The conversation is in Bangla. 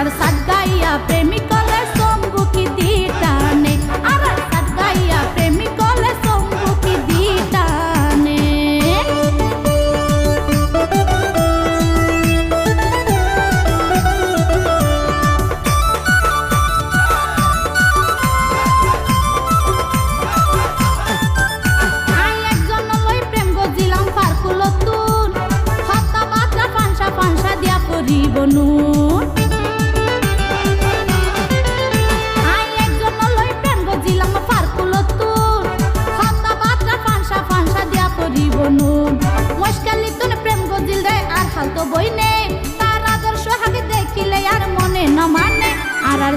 আর সাত গাইয়া প্রেমিক কলে সম্মুখী দিটানে আর সাত গাইয়া প্রেমিক কলে সম্মুখী দিটানে জীবনুন আই একজন লই প্রেম গজিলাম ফারকুলতুন হতা বাতরা ফানসা ফানসা দিয়া করিবনুন মুশকিলি তুন প্রেম গজিল রে আর হাল তো বই নে তার আদর্শ হাতে দেখিলে আর মনে না মানে আর আর